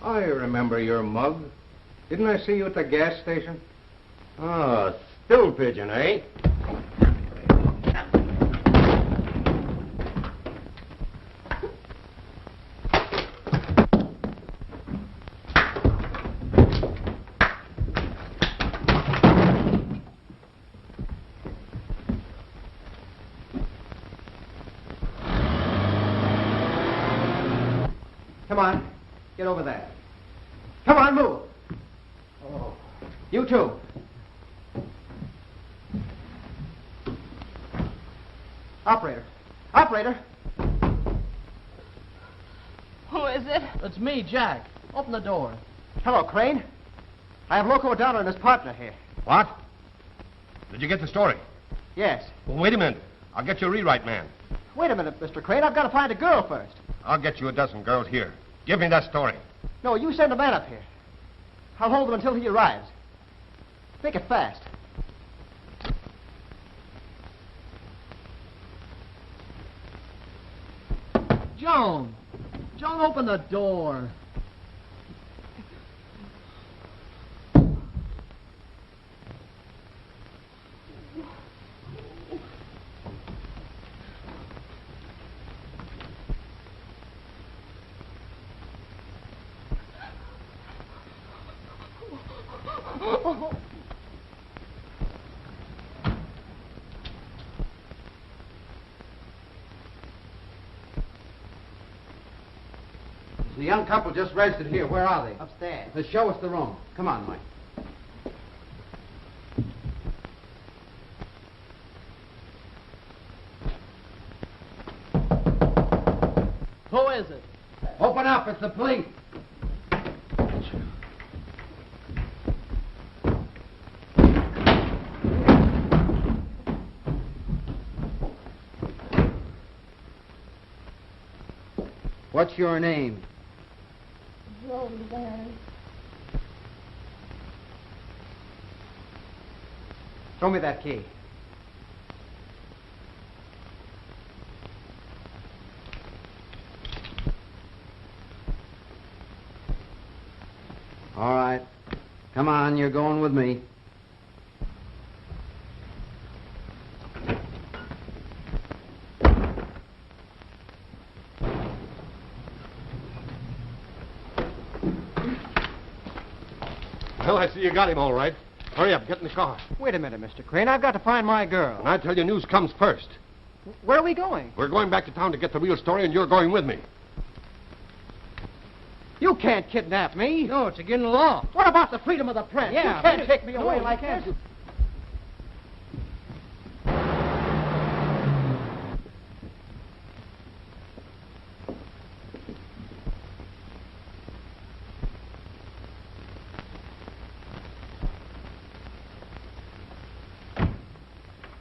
I remember your mug. Didn't I see you at the gas station? Oh, stool pigeon, eh? Come on. Get over there. Come on, move. Oh. You too. Operator. Operator. Who is it? It's me, Jack. Open the door. Hello, Crane. I have Loco O'Donnell and his partner here. What? Did you get the story? Yes. Well, wait a minute. I'll get you a rewrite man. Wait a minute, Mr. Crane. I've got to find a girl first. I'll get you a dozen girls here. Give me that story. No, you send a man up here. I'll hold him until he arrives. Make it fast. Joan! Joan, open the door. The young couple just registered here. Where are they? Upstairs. Let's show us the room. Come on, Mike. Who is it? Open up. It's the police. What's your name? Joan Berry. Throw me that key. All right. Come on, you're going with me. Well, I see you got him all right. Hurry up, get in the car. Wait a minute, Mr. Crane. I've got to find my girl. And I tell you, news comes first. Where are we going? We're going back to town to get the real story, and you're going with me. You can't kidnap me. No, it's against the law. What about the freedom of the press? Yeah, you can't but take me away no, like you this. can't.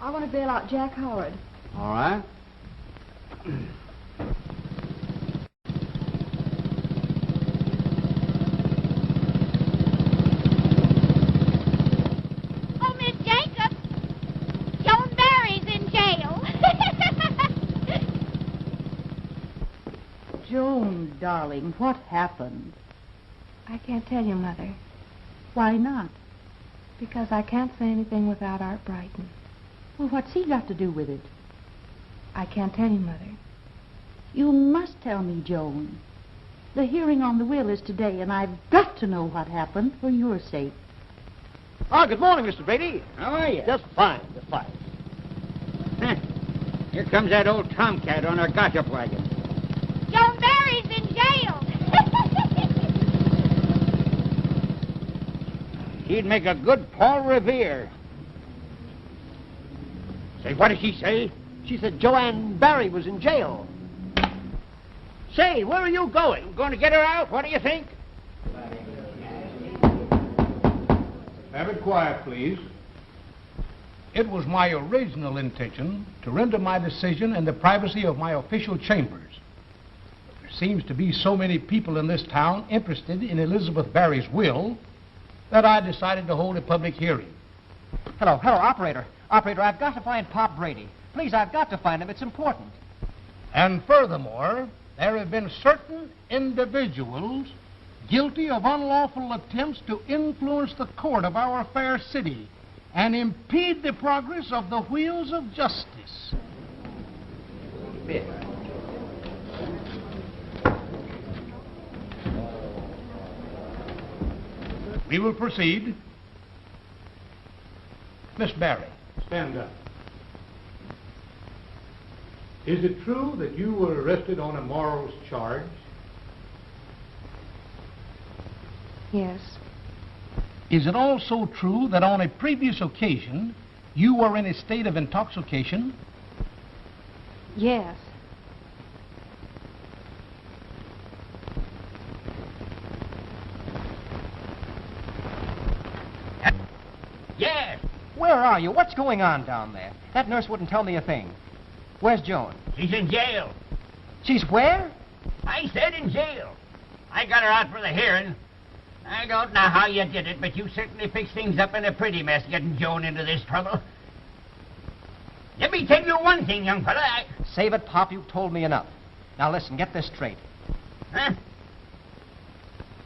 I want to bail out Jack Howard. All right. Oh, Miss Jacobs, Joan Barry's in jail. Joan, darling, what happened? I can't tell you, Mother, Why not? because I can't say anything without Art Brighton. Well, what's he got to do with it? I can't tell you, Mother. You must tell me, Joan. The hearing on the will is today, and I've got to know what happened for your sake. Oh, good morning, Mr. Brady. How are you? Just fine, just fine. Huh. Here comes that old tomcat on our gossip wagon. Joan Barry's in jail. She'd make a good Paul Revere. Say, what did she say? She said Joanne Barry was in jail. Say, where are you going? Going to get her out? What do you think? Have it quiet, please. It was my original intention to render my decision in the privacy of my official chambers. But there seems to be so many people in this town interested in Elizabeth Barry's will that I decided to hold a public hearing. Hello, operator. Operator, I've got to find Pop Brady. Please, I've got to find him. It's important. And furthermore, there have been certain individuals guilty of unlawful attempts to influence the court of our fair city and impede the progress of the wheels of justice. We will proceed. Miss Barry. Stand up. Is it true that you were arrested on a morals charge? Yes. Is it also true that on a previous occasion you were in a state of intoxication? Yes. Yes. Where are you? What's going on down there? That nurse wouldn't tell me a thing. Where's Joan? She's in jail. She's where? I said in jail. I got her out for the hearing. I don't know how you did it, but you certainly fixed things up in a pretty mess getting Joan into this trouble. Let me tell you one thing, young fella. Save it, Pop. You've told me enough. Now listen, get this straight. Huh?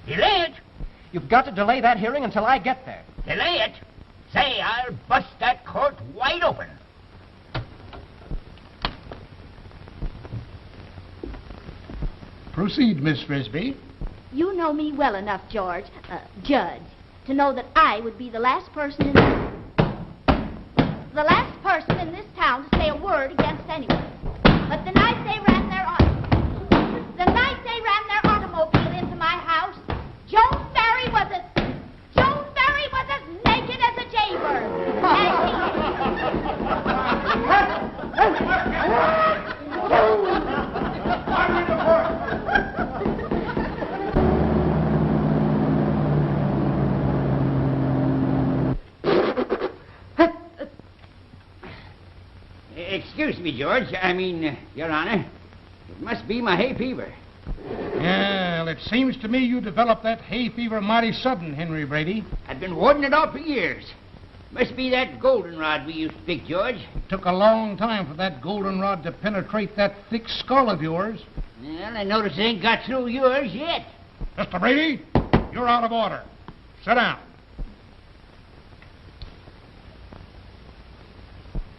Delay it? You've got to delay that hearing until I get there. Delay it? Say, I'll bust that court wide open. Proceed, Miss Frisbee. You know me well enough, Judge, to know that I would be the last person in this town to say a word against anyone. But the night they ran their automobile into my house, Joan Barry was as naked as a jaybird. Excuse me, George. Your Honor. It must be my hay fever. Well, it seems to me you developed that hay fever mighty sudden, Henry Brady. I've been warding it off for years. Must be that goldenrod we used to pick, George. It took a long time for that goldenrod to penetrate that thick skull of yours. Well, I notice it ain't got through yours yet. Mr. Brady, you're out of order. Sit down.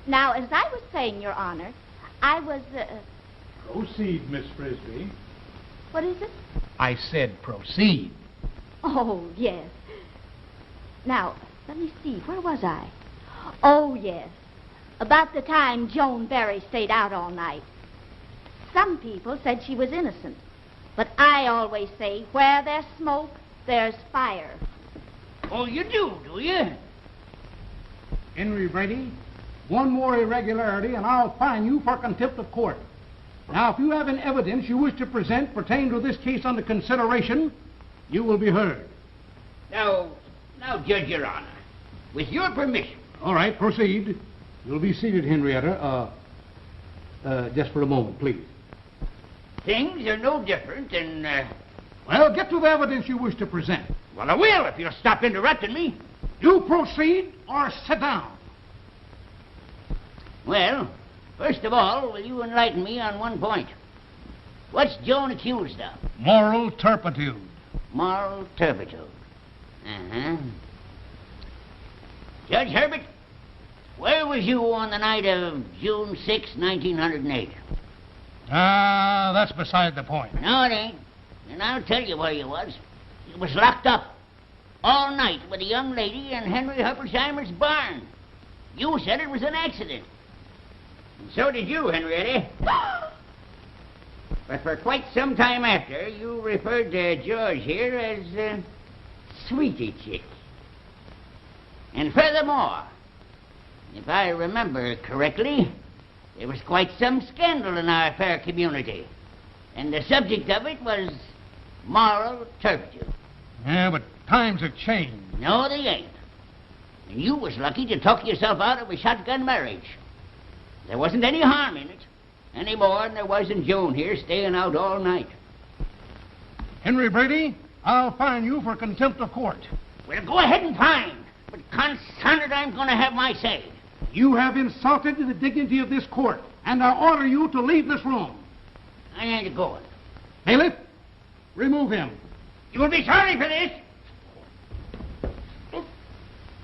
Now, as I was saying, Your Honor, I was, Proceed, Miss Frisbee. What is it? I said proceed. Oh, yes. Now, let me see, where was I? Oh, yes. About the time Joan Barry stayed out all night. Some people said she was innocent. But I always say, where there's smoke, there's fire. Oh, you do you? Henry Brady, one more irregularity and I'll fine you for contempt of court. Now, if you have any evidence you wish to present pertaining to this case under consideration, you will be heard. Now, Judge, Your Honor, with your permission. All right, proceed. You'll be seated, Henrietta. Just for a moment, please. Things are no different than, Well, get to the evidence you wish to present. Well, I will if you'll stop interrupting me. You proceed or sit down. Well, first of all, will you enlighten me on one point? What's Joan accused of? Moral turpitude. Moral turpitude. Uh-huh. Judge Herbert, where was you on the night of June 6, 1908? That's beside the point. No, it ain't. And I'll tell you where you was. You was locked up all night with a young lady in Henry Huppersheimer's barn. You said it was an accident. And so did you, Henrietta. But for quite some time after, you referred to George here as Sweetie Chick. And furthermore, if I remember correctly, there was quite some scandal in our fair community. And the subject of it was moral turpitude. Yeah, but times have changed. No, they ain't. And you was lucky to talk yourself out of a shotgun marriage. There wasn't any harm in it, any more than there was in Joan here staying out all night. Henry Brady, I'll fine you for contempt of court. Well, go ahead and fine, but concern it, I'm going to have my say. You have insulted the dignity of this court, and I order you to leave this room. I ain't going. Bailiff, remove him. You will be sorry for this.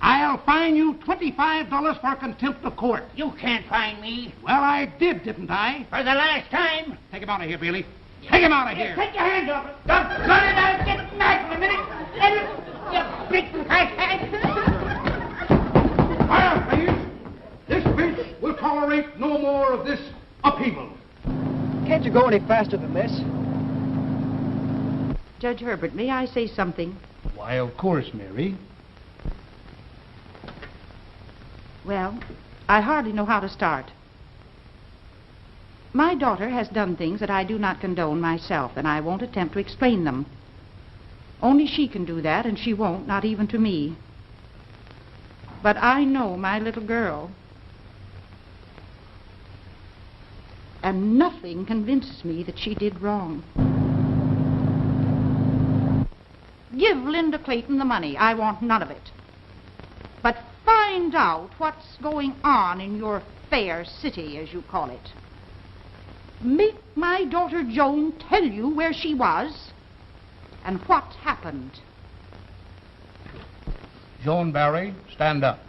I'll fine you $25 for contempt of court. You can't fine me. Well, I didn't I? For the last time. Take him out of here, Bailey. Take him out of here. Take your hands off it. Don't cut it out. Get back for a minute. Let it. You big crackhead. Fire, please. This bench will tolerate no more of this upheaval. Can't you go any faster than this? Judge Herbert, may I say something? Why, of course, Mary. Well, I hardly know how to start. My daughter has done things that I do not condone myself, and I won't attempt to explain them. Only she can do that, and she won't, not even to me. But I know my little girl. And nothing convinces me that she did wrong. Give Linda Clayton the money. I want none of it. But find out what's going on in your fair city, as you call it. Make my daughter Joan tell you where she was and what happened. Joan Barry, stand up.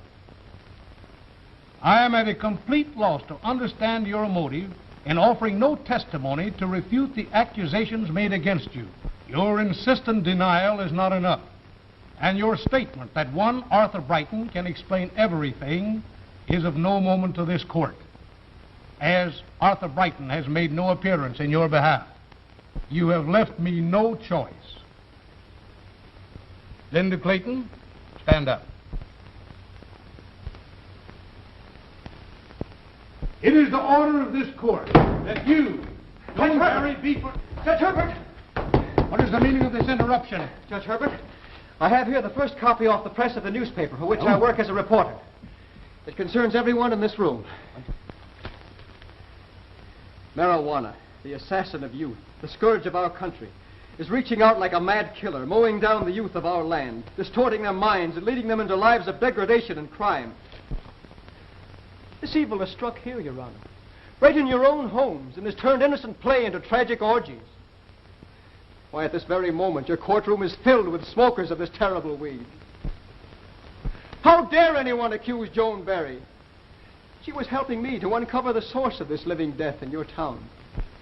I am at a complete loss to understand your motive in offering no testimony to refute the accusations made against you. Your insistent denial is not enough. And your statement that one Arthur Brighton can explain everything is of no moment to this court, as Arthur Brighton has made no appearance in your behalf. You have left me no choice. Linda Clayton, stand up. It is the order of this court that you, Joan Barry, be for... Judge Herbert! What is the meaning of this interruption? Judge Herbert, I have here the first copy off the press of the newspaper for which I work as a reporter. It concerns everyone in this room. Marijuana, the assassin of youth, the scourge of our country, is reaching out like a mad killer, mowing down the youth of our land, distorting their minds and leading them into lives of degradation and crime. This evil has struck here, Your Honor, right in your own homes, and has turned innocent play into tragic orgies. Why, at this very moment, your courtroom is filled with smokers of this terrible weed. How dare anyone accuse Joan Barry? She was helping me to uncover the source of this living death in your town.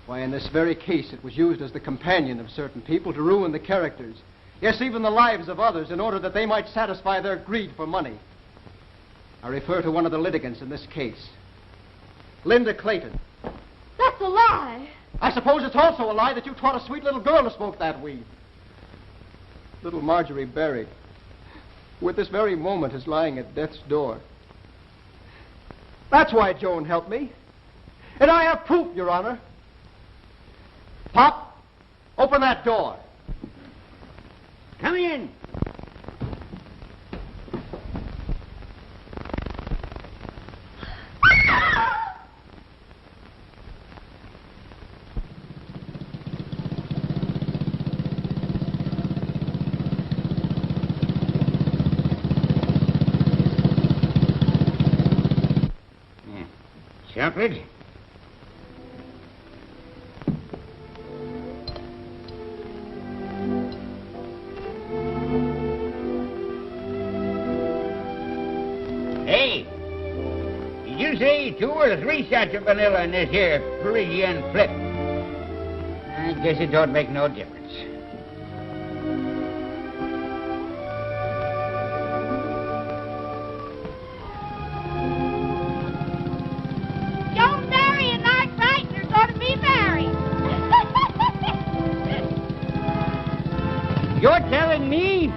Why, in this very case, it was used as the companion of certain people to ruin the characters, yes, even the lives of others, in order that they might satisfy their greed for money. I refer to one of the litigants in this case, Linda Clayton. That's a lie. I suppose it's also a lie that you taught a sweet little girl to smoke that weed. Little Marjorie Barry, who at this very moment is lying at death's door. That's why Joan helped me. And I have proof, Your Honor. Pop, open that door. Come in. Chocolate? Hey, did you say 2 or 3 shots of vanilla in this here Parisian flip? I guess it don't make no difference. You're telling me